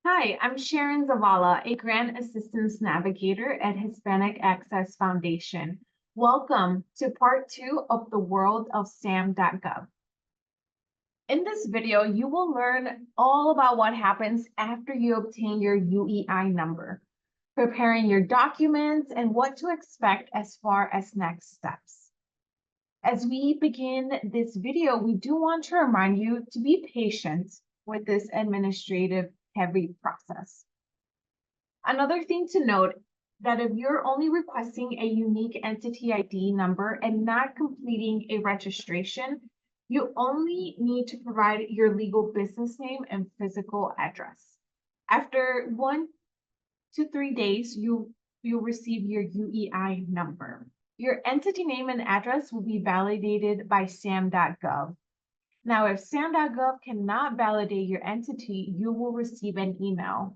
Hi, I'm Sharon Zavala, a Grant Assistance Navigator at Hispanic Access Foundation. Welcome to part 2 of the world of SAM.Gov. In this video, you will learn all about what happens after you obtain your UEI number, preparing your documents, and what to expect as far as next steps. As we begin this video, we do want to remind you to be patient with this administrative heavy process. Another thing to note that if you're only requesting a unique entity ID number and not completing a registration, you only need to provide your legal business name and physical address. After 1 to 3 days, you'll receive your UEI number. Your entity name and address will be validated by SAM.Gov. Now, if SAM.Gov cannot validate your entity, you will receive an email,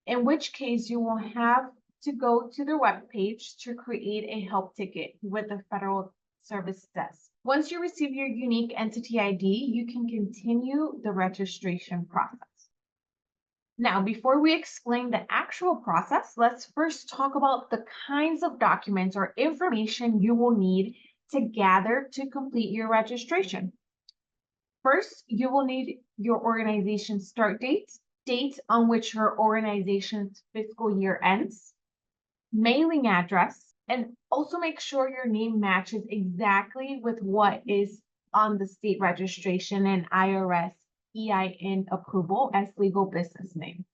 in which case you will have to go to their webpage to create a help ticket with the Federal Service Desk. Once you receive your unique entity ID, you can continue the registration process. Now, before we explain the actual process, let's first talk about the kinds of documents or information you will need to gather to complete your registration. First, you will need your organization start date on which your organization's fiscal year ends, mailing address, and also make sure your name matches exactly with what is on the state registration and IRS EIN approval as legal business name.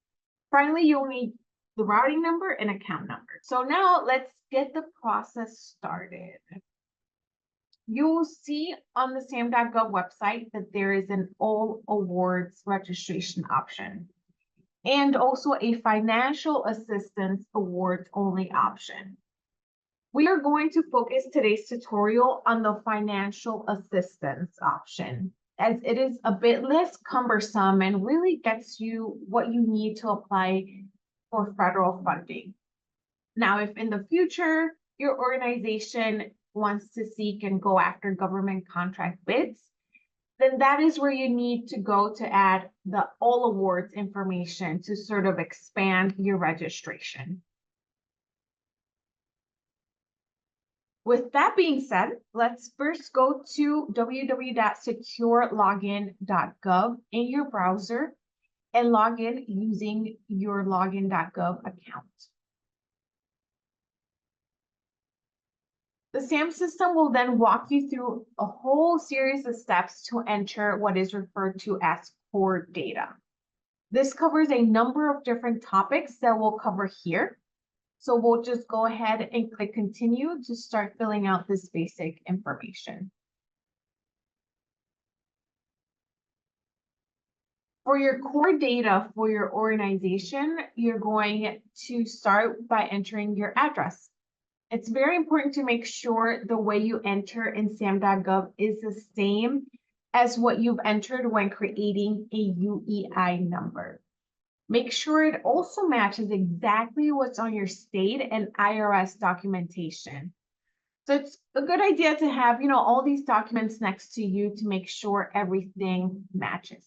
Finally, you'll need the routing number and account number. So now let's get the process started. You will see on the SAM.Gov website that there is an all awards registration option and also a financial assistance awards only option. We are going to focus today's tutorial on the financial assistance option, as it is a bit less cumbersome and really gets you what you need to apply for federal funding. Now, if in the future your organization wants to seek and go after government contract bids, then that is where you need to go to add the all awards information to sort of expand your registration. With that being said, let's first go to www.securelogin.gov in your browser and log in using your login.gov account. The SAM system will then walk you through a whole series of steps to enter what is referred to as core data. This covers a number of different topics that we'll cover here. So we'll just go ahead and click continue to start filling out this basic information. For your core data for your organization, you're going to start by entering your address. It's very important to make sure the way you enter in SAM.Gov is the same as what you've entered when creating a UEI number. Make sure it also matches exactly what's on your state and IRS documentation. So it's a good idea to have, all these documents next to you to make sure everything matches.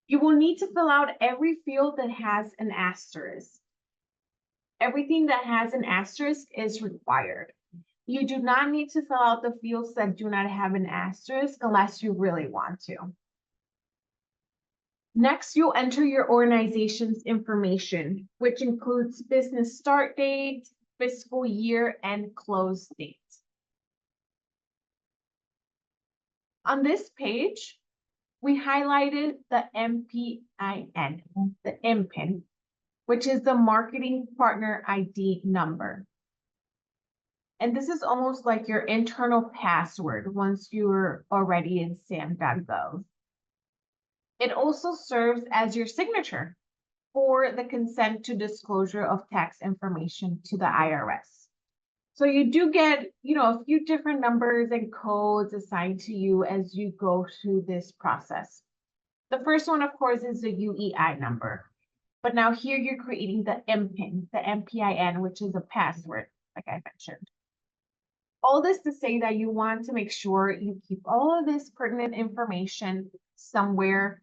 You will need to fill out every field that has an asterisk. Everything that has an asterisk is required. You do not need to fill out the fields that do not have an asterisk unless you really want to. Next, you'll enter your organization's information, which includes business start date, fiscal year, and close date. On this page, we highlighted the MPIN, the MPIN, which is the Marketing Partner ID number. And this is almost like your internal password once you're already in SAM.Gov. It also serves as your signature for the consent to disclosure of tax information to the IRS. So you do get, a few different numbers and codes assigned to you as you go through this process. The first one, of course, is the UEI number. But now here you're creating the MPIN, the MPIN, which is a password, like I mentioned. All this to say that you want to make sure you keep all of this pertinent information somewhere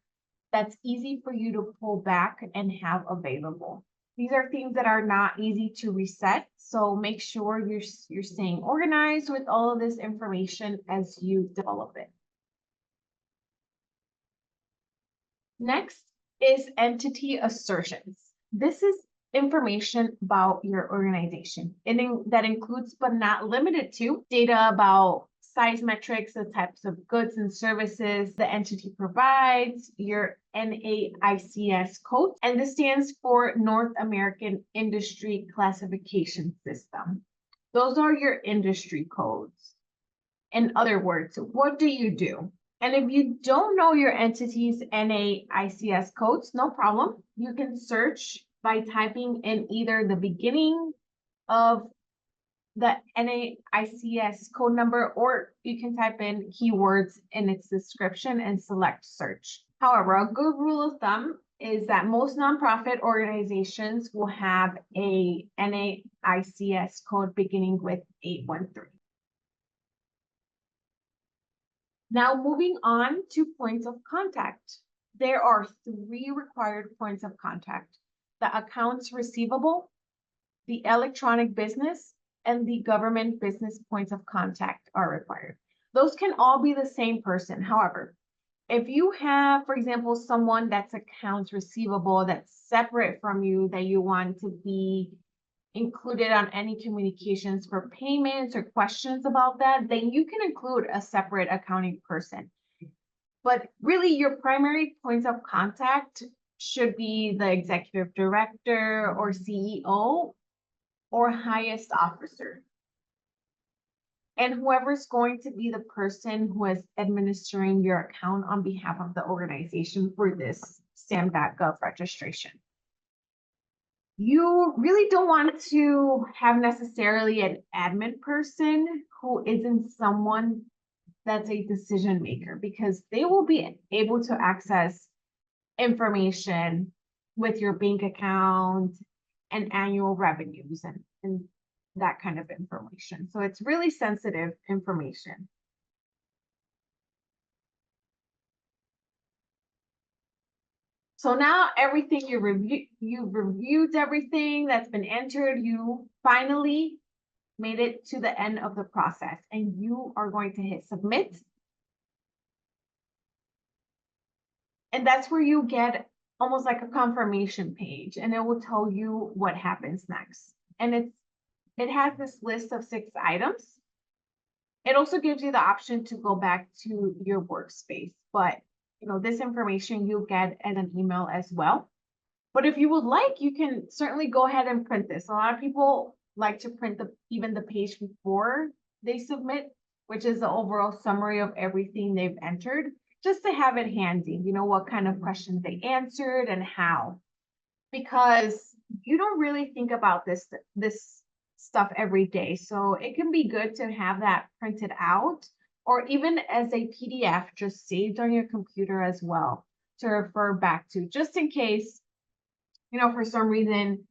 that's easy for you to pull back and have available. These are things that are not easy to reset, so make sure you're staying organized with all of this information as you develop it. Next is entity assertions. This is information about your organization. That includes, but not limited to, data about size metrics, the types of goods and services the entity provides, your NAICS code, and this stands for North American Industry Classification System. Those are your industry codes. In other words, what do you do? And if you don't know your entity's NAICS codes, no problem. You can search by typing in either the beginning of the NAICS code number, or you can type in keywords in its description and select search. However, a good rule of thumb is that most nonprofit organizations will have a NAICS code beginning with 813. Now moving on to points of contact. There are 3 required points of contact: the accounts receivable, the electronic business, and the government business points of contact are required. Those can all be the same person. However, if you have, for example, someone that's accounts receivable that's separate from you that you want to be included on any communications for payments or questions about that, then you can include a separate accounting person. But really, your primary points of contact should be the executive director or CEO or highest officer. And whoever's going to be the person who is administering your account on behalf of the organization for this SAM.Gov registration. You really don't want to have necessarily an admin person who isn't someone that's a decision maker, because they will be able to access information with your bank account and annual revenues and that kind of information. So it's really sensitive information. So now everything you've reviewed everything that's been entered, you finally made it to the end of the process, and you are going to hit submit. And that's where you get almost like a confirmation page, and it will tell you what happens next. And it has this list of 6 items. It also gives you the option to go back to your workspace, but this information you'll get as an email as well. But if you would like, you can certainly go ahead and print this. A lot of people like to print even the page before they submit, which is the overall summary of everything they've entered, just to have it handy, what kind of questions they answered and how. Because you don't really think about this stuff every day. So it can be good to have that printed out, or even as a PDF just saved on your computer as well to refer back to, just in case, for some reason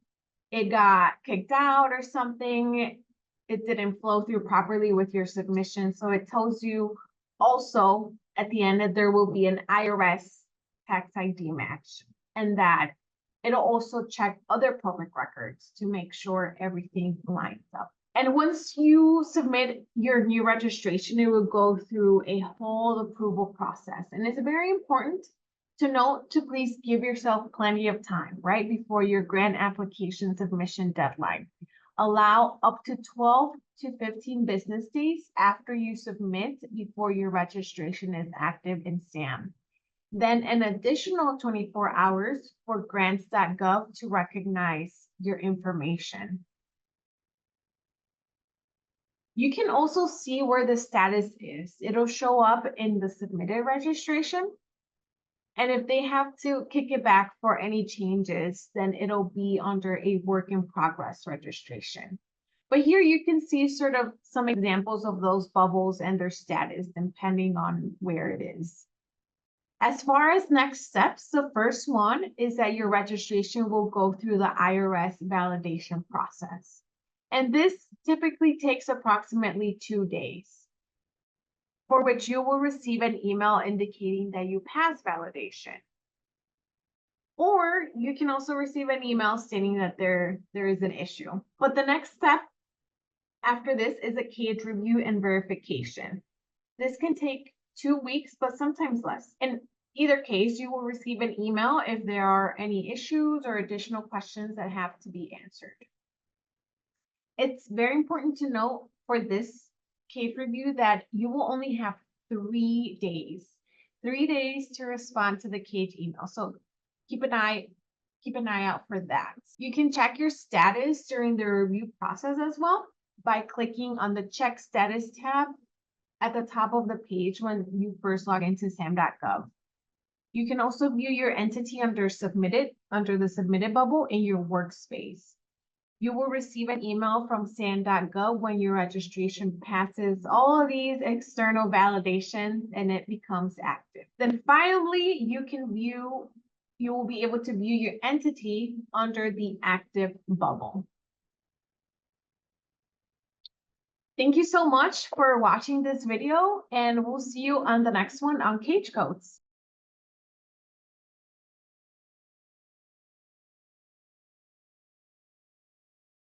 it got kicked out or something, it didn't flow through properly with your submission. So it tells you also at the end that there will be an IRS tax ID match, and that it'll also check other public records to make sure everything lines up. And once you submit your new registration, it will go through a whole approval process. And it's very important to note to please give yourself plenty of time right before your grant application submission deadline. Allow up to 12 to 15 business days after you submit before your registration is active in SAM. Then an additional 24 hours for grants.gov to recognize your information. You can also see where the status is. It'll show up in the submitted registration. And if they have to kick it back for any changes, then it'll be under a work in progress registration. But here you can see sort of some examples of those bubbles and their status depending on where it is. As far as next steps, the first one is that your registration will go through the IRS validation process. And this typically takes approximately 2 days, for which you will receive an email indicating that you passed validation. Or you can also receive an email stating that there is an issue. But the next step after this is a cage review and verification. This can take 2 weeks, but sometimes less. In either case, you will receive an email if there are any issues or additional questions that have to be answered. It's very important to note for this case review that you will only have 3 days. 3 days to respond to the cage email. So keep an eye out for that. You can check your status during the review process as well by clicking on the Check Status tab at the top of the page when you first log into SAM.Gov. You can also view your entity under the Submitted bubble in your workspace. You will receive an email from SAM.Gov when your registration passes all of these external validations and it becomes active. Then finally, you will be able to view your entity under the active bubble. Thank you so much for watching this video, and we'll see you on the next one on Cage Codes.